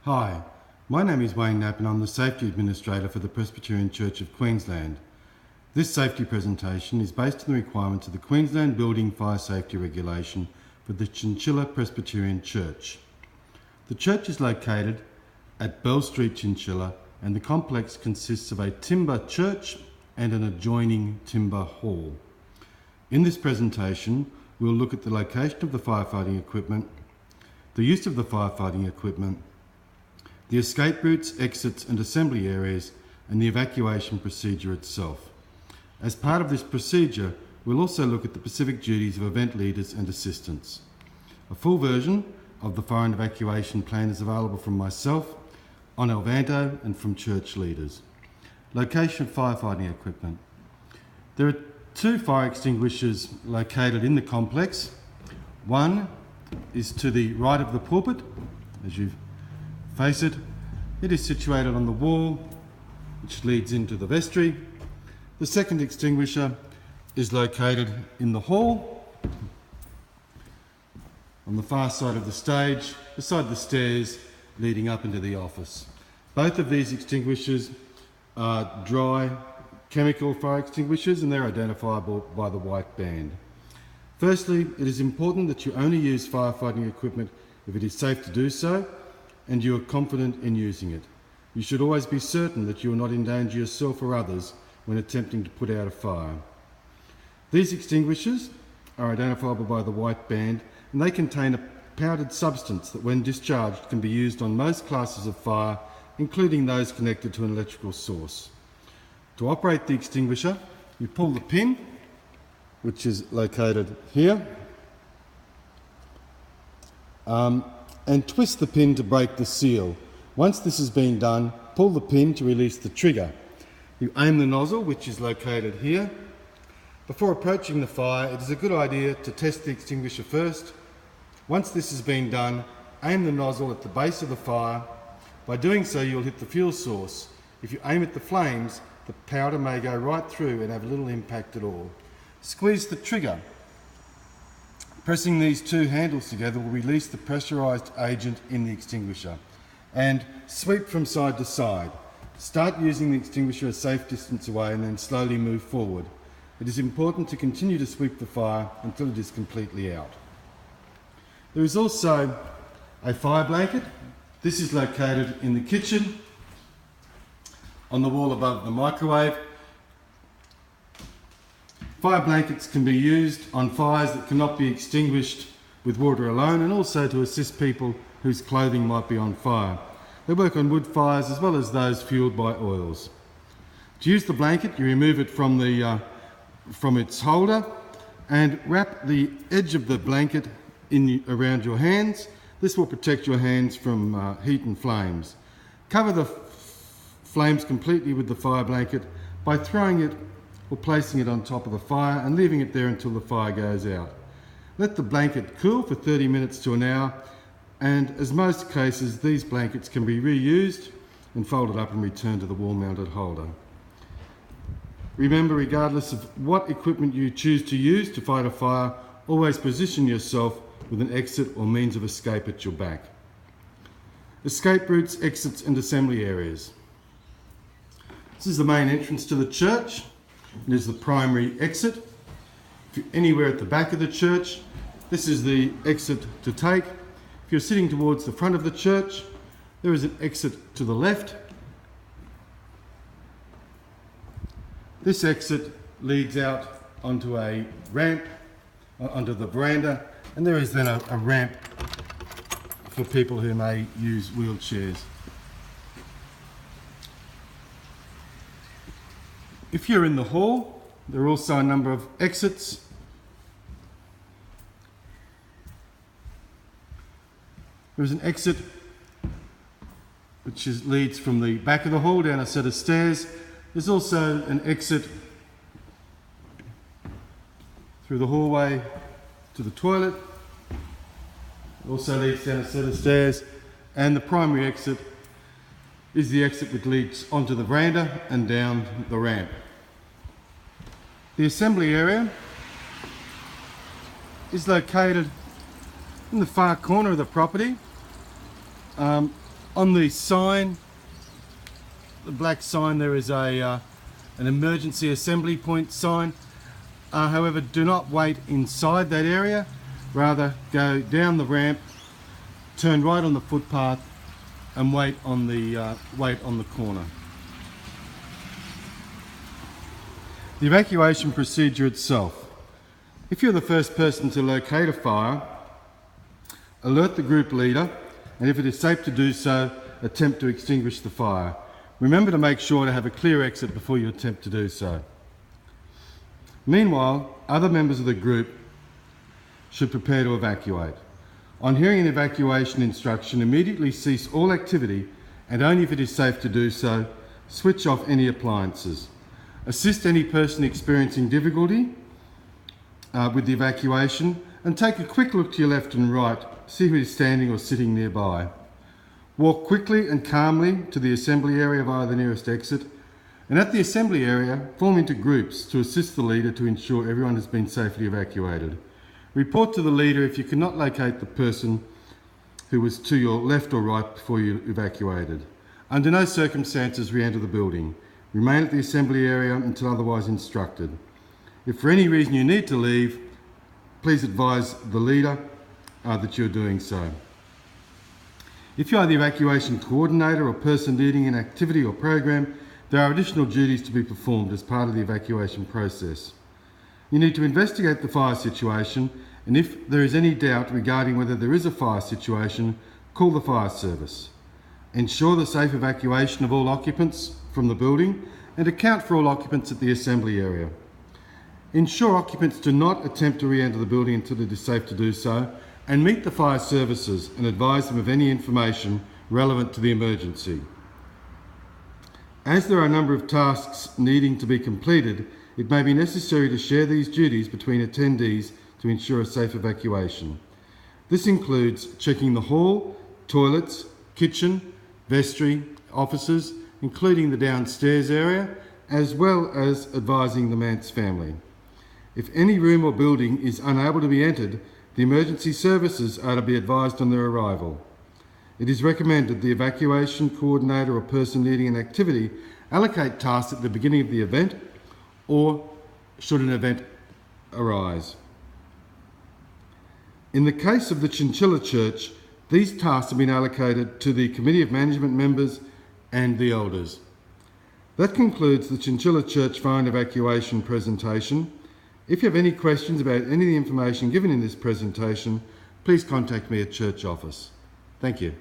Hi, my name is Wayne Knapp and I'm the Safety Administrator for the Presbyterian Church of Queensland. This safety presentation is based on the requirements of the Queensland Building Fire Safety Regulation for the Chinchilla Presbyterian Church. The church is located at Bell Street, Chinchilla, and the complex consists of a timber church and an adjoining timber hall. In this presentation, we'll look at the location of the firefighting equipment, the use of the firefighting equipment, the escape routes, exits and assembly areas, and the evacuation procedure itself. As part of this procedure, we'll also look at the specific duties of event leaders and assistants. A full version of the fire and evacuation plan is available from myself, on Alvanto, and from church leaders. Location of firefighting equipment. There are two fire extinguishers located in the complex. One is to the right of the pulpit, as you face it. It is situated on the wall which leads into the vestry. The second extinguisher is located in the hall on the far side of the stage, beside the stairs leading up into the office. Both of these extinguishers are dry chemical fire extinguishers and they're identifiable by the white band. Firstly, it is important that you only use firefighting equipment if it is safe to do so and you are confident in using it. You should always be certain that you will not endanger yourself or others when attempting to put out a fire. These extinguishers are identifiable by the white band and they contain a powdered substance that when discharged can be used on most classes of fire, including those connected to an electrical source. To operate the extinguisher, you pull the pin, which is located here, and twist the pin to break the seal. Once this has been done, pull the pin to release the trigger. You aim the nozzle, which is located here. Before approaching the fire, it is a good idea to test the extinguisher first. Once this has been done, aim the nozzle at the base of the fire. By doing so, you'll hit the fuel source. If you aim at the flames, the powder may go right through and have little impact at all. Squeeze the trigger. Pressing these two handles together will release the pressurised agent in the extinguisher. And sweep from side to side. Start using the extinguisher a safe distance away and then slowly move forward. It is important to continue to sweep the fire until it is completely out. There is also a fire blanket. This is located in the kitchen on the wall above the microwave. Fire blankets can be used on fires that cannot be extinguished with water alone and also to assist people whose clothing might be on fire. They work on wood fires as well as those fueled by oils. To use the blanket, you remove it from its holder and wrap the edge of the blanket around your hands. This will protect your hands from heat and flames. Cover the flames completely with the fire blanket by throwing it or placing it on top of the fire and leaving it there until the fire goes out. Let the blanket cool for 30 minutes to an hour, and as most cases, these blankets can be reused and folded up and returned to the wall-mounted holder. Remember, regardless of what equipment you choose to use to fight a fire, always position yourself with an exit or means of escape at your back. Escape routes, exits and assembly areas. This is the main entrance to the church. It is the primary exit. If you're anywhere at the back of the church, this is the exit to take. If you're sitting towards the front of the church, there is an exit to the left. This exit leads out onto a ramp, onto the veranda, and there is then a ramp for people who may use wheelchairs. If you're in the hall, there are also a number of exits. There is an exit which leads from the back of the hall down a set of stairs. There's also an exit through the hallway to the toilet. It also leads down a set of stairs, and the primary exit is the exit which leads onto the veranda and down the ramp. The assembly area is located in the far corner of the property. On the sign, the black sign, there is an emergency assembly point sign. However, do not wait inside that area. Rather, go down the ramp, turn right on the footpath, and wait on the corner. The evacuation procedure itself. If you're the first person to locate a fire, alert the group leader, and if it is safe to do so, attempt to extinguish the fire. Remember to make sure to have a clear exit before you attempt to do so. Meanwhile, other members of the group should prepare to evacuate. On hearing an evacuation instruction, immediately cease all activity, and only if it is safe to do so, switch off any appliances. Assist any person experiencing difficulty with the evacuation, and take a quick look to your left and right, see who is standing or sitting nearby. Walk quickly and calmly to the assembly area via the nearest exit, and at the assembly area, form into groups to assist the leader to ensure everyone has been safely evacuated. Report to the leader if you cannot locate the person who was to your left or right before you evacuated. Under no circumstances re-enter the building. Remain at the assembly area until otherwise instructed. If for any reason you need to leave, please advise the leader that you're doing so. If you are the evacuation coordinator or person leading an activity or program, there are additional duties to be performed as part of the evacuation process. You need to investigate the fire situation, and if there is any doubt regarding whether there is a fire situation, call the fire service. Ensure the safe evacuation of all occupants from the building and account for all occupants at the assembly area. Ensure occupants do not attempt to re-enter the building until it is safe to do so, and meet the fire services and advise them of any information relevant to the emergency. As there are a number of tasks needing to be completed, it may be necessary to share these duties between attendees to ensure a safe evacuation. This includes checking the hall, toilets, kitchen, vestry, offices, including the downstairs area, as well as advising the Manse family. If any room or building is unable to be entered, the emergency services are to be advised on their arrival. It is recommended the evacuation coordinator or person leading an activity allocate tasks at the beginning of the event or should an event arise. In the case of the Chinchilla Church, these tasks have been allocated to the Committee of Management members and the elders. That concludes the Chinchilla Church fire and evacuation presentation. If you have any questions about any of the information given in this presentation, please contact me at church office. Thank you.